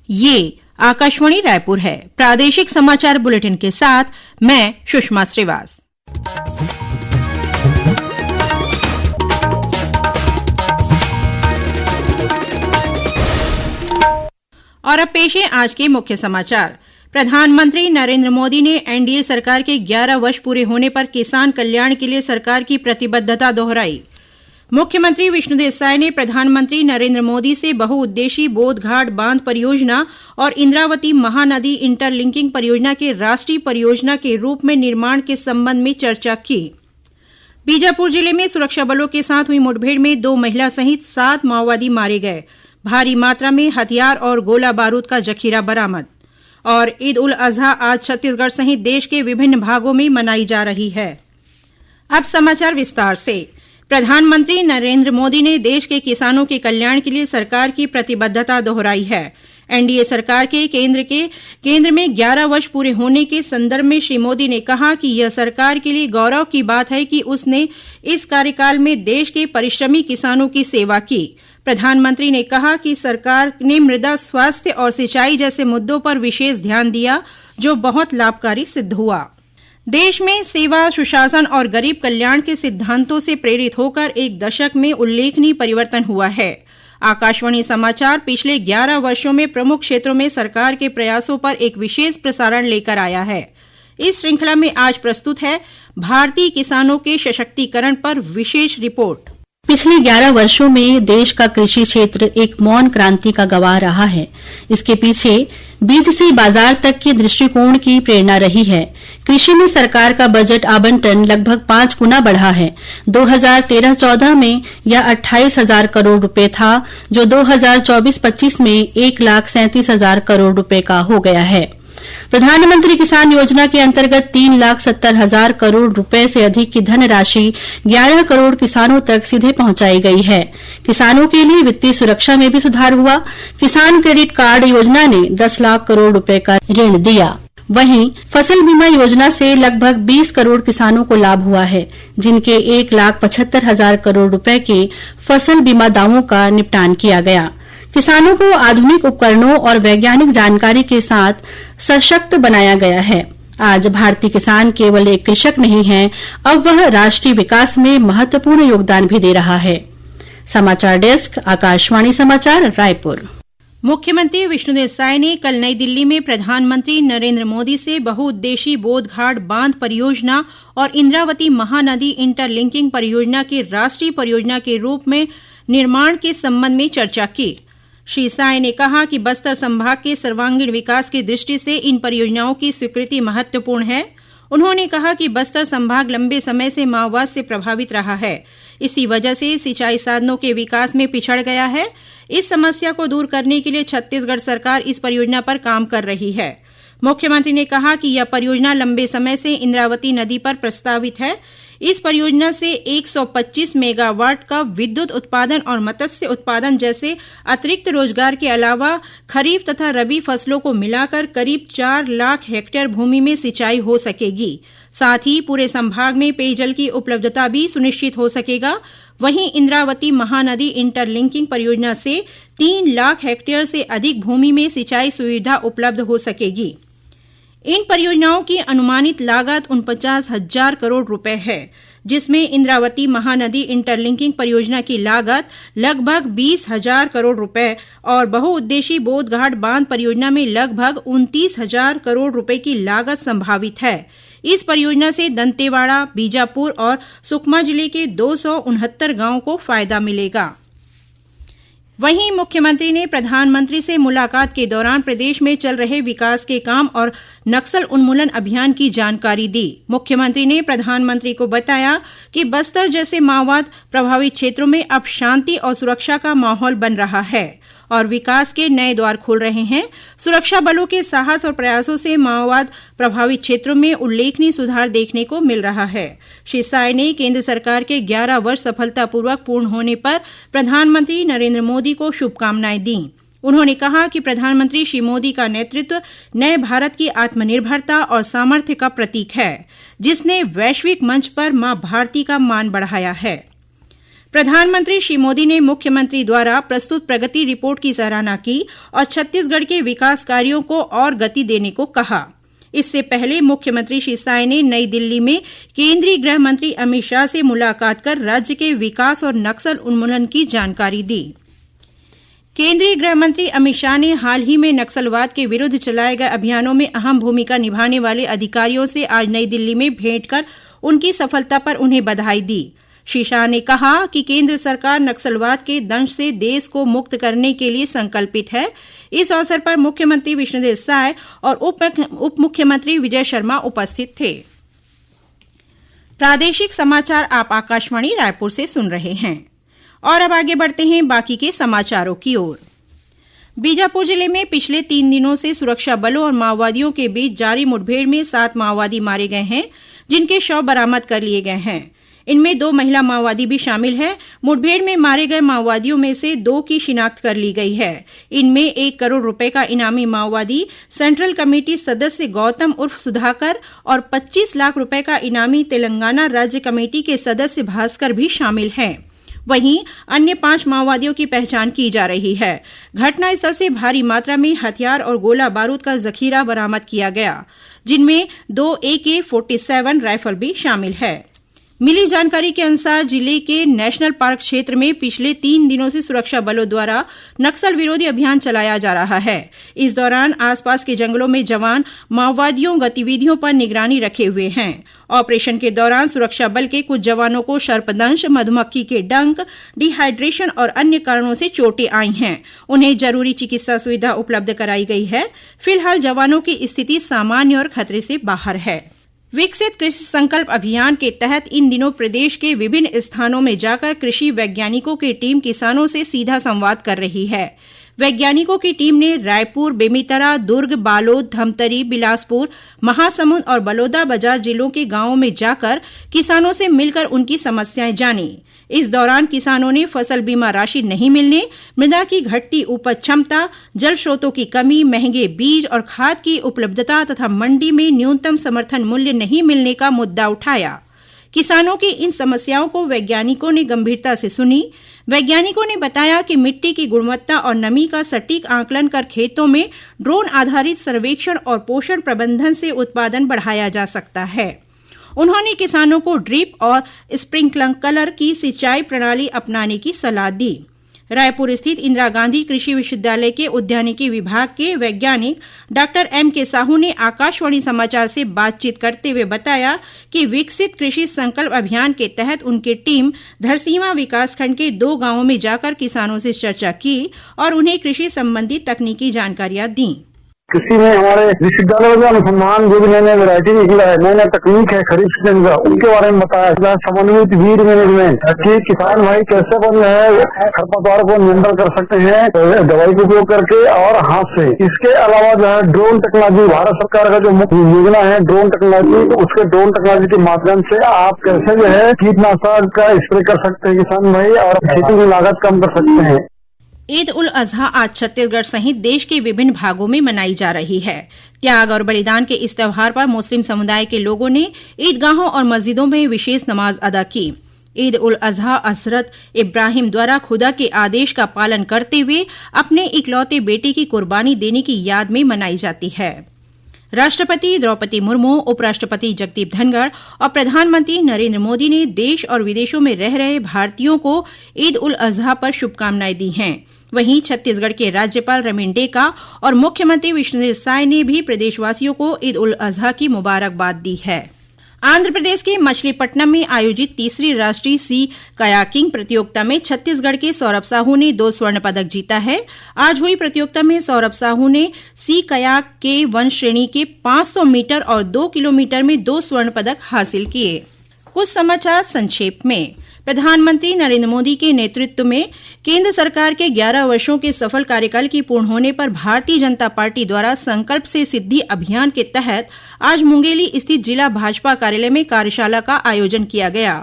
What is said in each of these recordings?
ये आकाशवाणी रायपुर है। प्रादेशिक समाचार बुलेटिन के साथ मैं सुषमा श्रीवास। और अब पेश है आज के मुख्य समाचार। प्रधानमंत्री नरेंद्र मोदी ने एनडीए सरकार के 11 वर्ष पूरे होने पर किसान कल्याण के लिए सरकार की प्रतिबद्धता दोहराई। मुख्यमंत्री विष्णुदेव साय ने प्रधानमंत्री नरेंद्र मोदी से बहुउद्देशीय बोधघाट बांध परियोजना और इंद्रावती महानदी इंटरलिंकिंग परियोजना के राष्ट्रीय परियोजना के रूप में निर्माण के संबंध में चर्चा की। बीजापुर जिले में सुरक्षा बलों के साथ हुई मुठभेड़ में 2 महिला सहित 7 माओवादी मारे गए। भारी मात्रा में हथियार और गोला बारूद का जखीरा बरामद। और ईद उल अजहा आज छत्तीसगढ़ सहित देश के विभिन्न भागों में मनाई जा रही है। अब समाचार विस्तार से। प्रधानमंत्री नरेंद्र मोदी ने देश के किसानों के कल्याण के लिए सरकार की प्रतिबद्धता दोहराई है। एनडीए सरकार के केंद्र में 11 वर्ष पूरे होने के संदर्भ में श्री मोदी ने कहा कि यह सरकार के लिए गौरव की बात है कि उसने इस कार्यकाल में देश के परिश्रमी किसानों की सेवा की। प्रधानमंत्री ने कहा कि सरकार ने मृदा स्वास्थ्य और सिंचाई जैसे मुद्दों पर विशेष ध्यान दिया, जो बहुत लाभकारी सिद्ध हुआ। देश में सेवा, सुशासन और गरीब कल्याण के सिद्धांतों से प्रेरित होकर एक दशक में उल्लेखनीय परिवर्तन हुआ है। आकाशवाणी समाचार पिछले 11 वर्षों में प्रमुख क्षेत्रों में सरकार के प्रयासों पर एक विशेष प्रसारण लेकर आया है। इस श्रृंखला में आज प्रस्तुत है भारतीय किसानों के सशक्तिकरण पर विशेष रिपोर्ट। पिछले 11 वर्षों में देश का कृषि क्षेत्र एक मौन क्रांति का गवाह रहा है। इसके पीछे बीज से बाजार तक के दृष्टिकोण की प्रेरणा रही है। कृषि में सरकार का बजट आवंटन लगभग 5 गुना बढ़ा है। 2013-14 में यह 28,000 करोड़ रुपए था, जो 2024-25 में 1,37,000 करोड़ रुपए का हो गया है। प्रधानमंत्री किसान योजना के अंतर्गत 3,70,000 करोड़ रुपए से अधिक की धनराशि 11 करोड़ किसानों तक सीधे पहुंचाई गई है। किसानों के लिए वित्तीय सुरक्षा में भी सुधार हुआ। किसान क्रेडिट कार्ड योजना ने 10 लाख करोड़ रुपए का ऋण दिया। वहीं फसल बीमा योजना से लगभग 20 करोड़ किसानों को लाभ हुआ है, जिनके 1,75,000 करोड़ रुपए के फसल बीमा दावों का निपटान किया गया। किसानों को आधुनिक उपकरणों और वैज्ञानिक जानकारी के साथ सशक्त बनाया गया है। आज भारतीय किसान केवल एक कृषक नहीं है, अब वह राष्ट्रीय विकास में महत्वपूर्ण योगदान भी दे रहा है। समाचार डेस्क, आकाशवाणी समाचार, रायपुर। मुख्यमंत्री विष्णुदेव साय ने कल नई दिल्ली में प्रधानमंत्री नरेंद्र मोदी से बहुउद्देशीय बोधघाट बांध परियोजना और इंद्रावती महानदी इंटरलिंकिंग परियोजना के राष्ट्रीय परियोजना के रूप में निर्माण के संबंध में चर्चा की। श्री साय ने कहा कि बस्तर संभाग के सर्वांगीण विकास की दृष्टि से इन परियोजनाओं की स्वीकृति महत्वपूर्ण है। उन्होंने कहा कि बस्तर संभाग लंबे समय से माओवाद से प्रभावित रहा है। इसी वजह से सिंचाई साधनों के विकास में पिछड़ गया है। इस समस्या को दूर करने के लिए छत्तीसगढ़ सरकार इस परियोजना पर काम कर रही है। मुख्यमंत्री ने कहा कि यह परियोजना लंबे समय से इंद्रावती नदी पर प्रस्तावित है। इस परियोजना से 125 मेगावाट का विद्युत उत्पादन और मत्स्य उत्पादन जैसे अतिरिक्त रोजगार के अलावा खरीफ तथा रबी फसलों को मिलाकर करीब 4 लाख हेक्टेयर भूमि में सिंचाई हो सकेगी। साथ ही पूरे संभाग में पेयजल की उपलब्धता भी सुनिश्चित हो सकेगा। वहीं इंद्रावती महानदी इंटरलिंकिंग परियोजना से 3 लाख हेक्टेयर से अधिक भूमि में सिंचाई सुविधा उपलब्ध हो सकेगी। इन परियोजनाओं की अनुमानित लागत 49,000 करोड़ रुपए है, जिसमें इंद्रावती महानदी इंटरलिंकिंग परियोजना की लागत लगभग 20,000 करोड़ रुपए और बहुउद्देशीय बोधघाट बांध परियोजना में लगभग 29,000 करोड़ रुपए की लागत संभावित है। इस परियोजना से दंतेवाड़ा, बीजापुर और सुकमा जिले के 269 गांवों को फायदा मिलेगा। वहीं मुख्यमंत्री ने प्रधानमंत्री से मुलाकात के दौरान प्रदेश में चल रहे विकास के काम और नक्सल उन्मूलन अभियान की जानकारी दी। मुख्यमंत्री ने प्रधानमंत्री को बताया कि बस्तर जैसे माओवाद प्रभावित क्षेत्रों में अब शांति और सुरक्षा का माहौल बन रहा है और विकास के नए द्वार खुल रहे हैं। सुरक्षा बलों के साहस और प्रयासों से माओवाद प्रभावित क्षेत्रों में उल्लेखनीय सुधार देखने को मिल रहा है। श्री साय ने केंद्र सरकार के 11 वर्ष सफलतापूर्वक पूर्ण होने पर प्रधानमंत्री नरेंद्र मोदी को शुभकामनाएं दी। उन्होंने कहा कि प्रधानमंत्री श्री मोदी का नेतृत्व नए भारत की आत्मनिर्भरता और सामर्थ्य का प्रतीक है, जिसने वैश्विक मंच पर मां भारती का मान बढ़ाया है। प्रधानमंत्री श्री मोदी ने मुख्यमंत्री द्वारा प्रस्तुत प्रगति रिपोर्ट की सराहना की और छत्तीसगढ़ के विकास कार्यों को और गति देने को कहा। इससे पहले मुख्यमंत्री श्री साय ने नई दिल्ली में केंद्रीय गृह मंत्री अमित शाह से मुलाकात कर राज्य के विकास और नक्सल उन्मूलन की जानकारी दी। केंद्रीय गृह मंत्री अमित शाह ने हाल ही में नक्सलवाद के विरुद्ध चलाए गए अभियानों में अहम भूमिका निभाने वाले अधिकारियों से आज नई दिल्ली में भेंट कर उनकी सफलता पर उन्हें बधाई दी। श्री शाह ने कहा कि केंद्र सरकार नक्सलवाद के दंश से देश को मुक्त करने के लिए संकल्पित है। इस अवसर पर मुख्यमंत्री विष्णुदेव साय और उप मुख्यमंत्री विजय शर्मा उपस्थित थे। प्रादेशिक समाचार आप आकाशवाणी रायपुर से सुन रहे हैं और अब आगे बढ़ते हैं बाकी के समाचारों की ओर। बीजापुर जिले में पिछले 3 दिनों से सुरक्षा बलों और माओवादियों के बीच जारी मुठभेड़ में 7 माओवादी मारे गए हैं, जिनके शव बरामद कर लिए गए हैं। इनमें 2 महिला माओवादी भी शामिल हैं। मुठभेड़ में मारे गए माओवादियों में से 2 की शिनाख्त कर ली गई है। इनमें 1 करोड़ रुपए का इनामी माओवादी सेंट्रल कमेटी सदस्य गौतम उर्फ सुधाकर और 25 लाख रुपए का इनामी तेलंगाना राज्य कमेटी के सदस्य भास्कर भी शामिल हैं। वहीं अन्य 5 माओवादियों की पहचान की जा रही है। घटनास्थल से भारी मात्रा में हथियार और गोला बारूद का जखीरा बरामद किया गया, जिनमें 2 AK-47 राइफल भी शामिल है। मिली जानकारी के अनुसार जिले के नेशनल पार्क क्षेत्र में पिछले 3 दिनों से सुरक्षा बलों द्वारा नक्सल विरोधी अभियान चलाया जा रहा है। इस दौरान आसपास के जंगलों में जवान माओवादियों गतिविधियों पर निगरानी रखे हुए हैं। ऑपरेशन के दौरान सुरक्षा बल के कुछ जवानों को सर्पदंश, मधुमक्खी के डंक, डिहाइड्रेशन और अन्य कारणों से चोटें आई हैं। उन्हें जरूरी चिकित्सा सुविधा उपलब्ध कराई गई है। फिलहाल जवानों की स्थिति सामान्य और खतरे से बाहर है। विकसित कृषि संकल्प अभियान के तहत इन दिनों प्रदेश के विभिन्न स्थानों में जाकर कृषि वैज्ञानिकों की टीम किसानों से सीधा संवाद कर रही है। वैज्ञानिकों की टीम ने रायपुर, बेमेतरा, दुर्ग, बालोद, धमतरी, बिलासपुर, महासमुंद और बलौदाबाजार जिलों के गांवों में जाकर किसानों से मिलकर उनकी समस्याएं जानी। इस दौरान किसानों ने फसल बीमा राशि नहीं मिलने, मृदा की घटती उपज क्षमता, जल स्रोतों की कमी, महंगे बीज और खाद की उपलब्धता तथा मंडी में न्यूनतम समर्थन मूल्य नहीं मिलने का मुद्दा उठाया। किसानों की इन समस्याओं को वैज्ञानिकों ने गंभीरता से सुनी। वैज्ञानिकों ने बताया कि मिट्टी की गुणवत्ता और नमी का सटीक आकलन कर खेतों में ड्रोन आधारित सर्वेक्षण और पोषण प्रबंधन से उत्पादन बढ़ाया जा सकता है। उन्होंने किसानों को ड्रिप और स्प्रिंकलर की सिंचाई प्रणाली अपनाने की सलाह दी। रायपुर स्थित इंदिरा गांधी कृषि विश्वविद्यालय के उद्यानिकी विभाग के वैज्ञानिक डॉक्टर M.K. साहू ने आकाशवाणी समाचार से बातचीत करते हुए बताया कि विकसित कृषि संकल्प अभियान के तहत उनकी टीम धरसींवा विकासखंड के 2 गांवों में जाकर किसानों से चर्चा की और उन्हें कृषि संबंधी तकनीकी जानकारियां दी। कृषि में हमारे विश्वविद्यालय में अनुसंधान जो भी नए नए वैरायटी निकला है, नए नए तकनीक है खरीफ सीजन का, उनके बारे में बताया। समन्वित वीड मैनेजमेंट कि किसान भाई कैसे जो है खरपतवार को नियंत्रण कर सकते हैं दवाई का उपयोग करके और हाथ से। इसके अलावा जो है ड्रोन टेक्नोलॉजी, भारत सरकार का जो मुख्य योजना है ड्रोन टेक्नोलॉजी, उसके ड्रोन टेक्नोलॉजी के माध्यम से आप कैसे जो है कीटनाशक का स्प्रे कर सकते हैं किसान भाई और खेती की लागत कम कर सकते हैं। ईद उल अजहा आज छत्तीसगढ़ सहित देश के विभिन्न भागों में मनाई जा रही है। त्याग और बलिदान के इस त्यौहार पर मुस्लिम समुदाय के लोगों ने ईदगाहों और मस्जिदों में विशेष नमाज अदा की। ईद उल अजहा हजरत इब्राहिम द्वारा खुदा के आदेश का पालन करते हुए अपने इकलौते बेटे की कुर्बानी देने की याद में मनाई जाती है। राष्ट्रपति द्रौपदी मुर्मू, उपराष्ट्रपति जगदीप धनखड़ और प्रधानमंत्री नरेंद्र मोदी ने देश और विदेशों में रह रहे भारतीयों को ईद उल अजहा पर शुभकामनाएं दी हैं। वहीं छत्तीसगढ़ के राज्यपाल रमेन डेका और मुख्यमंत्री विष्णुदेव साय ने भी प्रदेशवासियों को ईद उल अजहा की मुबारकबाद दी है। आंध्र प्रदेश के मछलीपट्टनम में आयोजित 3री राष्ट्रीय सी कयाकिंग प्रतियोगिता में छत्तीसगढ़ के सौरभ साहू ने 2 स्वर्ण पदक जीता है। आज हुई प्रतियोगिता में सौरभ साहू ने सी कयाक के वन श्रेणी के 500 मीटर और 2 किलोमीटर में 2 स्वर्ण पदक हासिल किए। कुछ समाचार संक्षेप में। प्रधानमंत्री नरेंद्र मोदी के नेतृत्व में केंद्र सरकार के 11 वर्षों के सफल कार्यकाल की पूर्ण होने पर भारतीय जनता पार्टी द्वारा संकल्प से सिद्धि अभियान के तहत आज मुंगेली स्थित जिला भाजपा कार्यालय में कार्यशाला का आयोजन किया गया।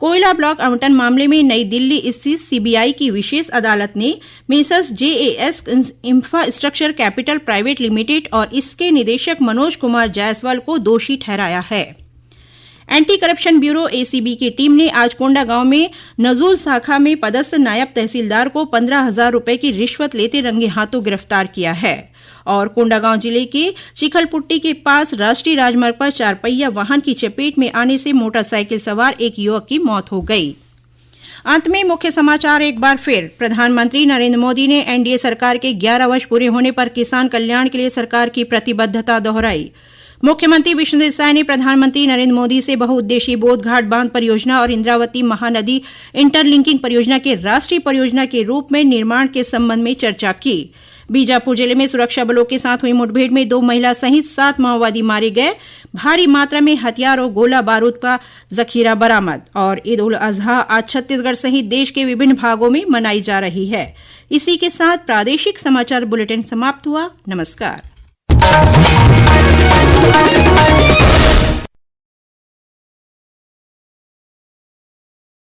कोयला ब्लॉक आवंटन मामले में नई दिल्ली स्थित सीबीआई की विशेष अदालत ने messrs JAS infrastructure capital private limited और इसके निदेशक मनोज कुमार जायसवाल को दोषी ठहराया है। एंटी करप्शन ब्यूरो एसीबी की टीम ने आज कोंडागांव में नजूल शाखा में पदस्थ नायब तहसीलदार को 15,000 रुपए की रिश्वत लेते रंगे हाथों गिरफ्तार किया है। और कोंडागांव जिले के चिखलपुट्टी के पास राष्ट्रीय राजमार्ग पर 4 पहिया वाहन की चपेट में आने से मोटरसाइकिल सवार एक युवक की मौत हो गई। अंत में मुख्य समाचार एक बार फिर। प्रधानमंत्री नरेंद्र मोदी ने एनडीए सरकार के 11 वर्ष पूरे होने पर किसान कल्याण के लिए सरकार की प्रतिबद्धता दोहराई। मुख्यमंत्री विष्णुदेव साय ने प्रधानमंत्री नरेंद्र मोदी से बहुउद्देशीय बोधघाट बांध परियोजना और इंद्रावती महानदी इंटरलिंकिंग परियोजना के राष्ट्रीय परियोजना के रूप में निर्माण के संबंध में चर्चा की। बीजापुर जिले में सुरक्षा बलों के साथ हुई मुठभेड़ में 2 महिला सहित 7 माओवादी मारे गए। भारी मात्रा में हथियार और गोला बारूद का जखीरा बरामद। और ईद उल अजहा आज छत्तीसगढ़ सहित देश के विभिन्न भागों में मनाई जा रही है। इसी के साथ प्रादेशिक समाचार बुलेटिन समाप्त हुआ। नमस्कार।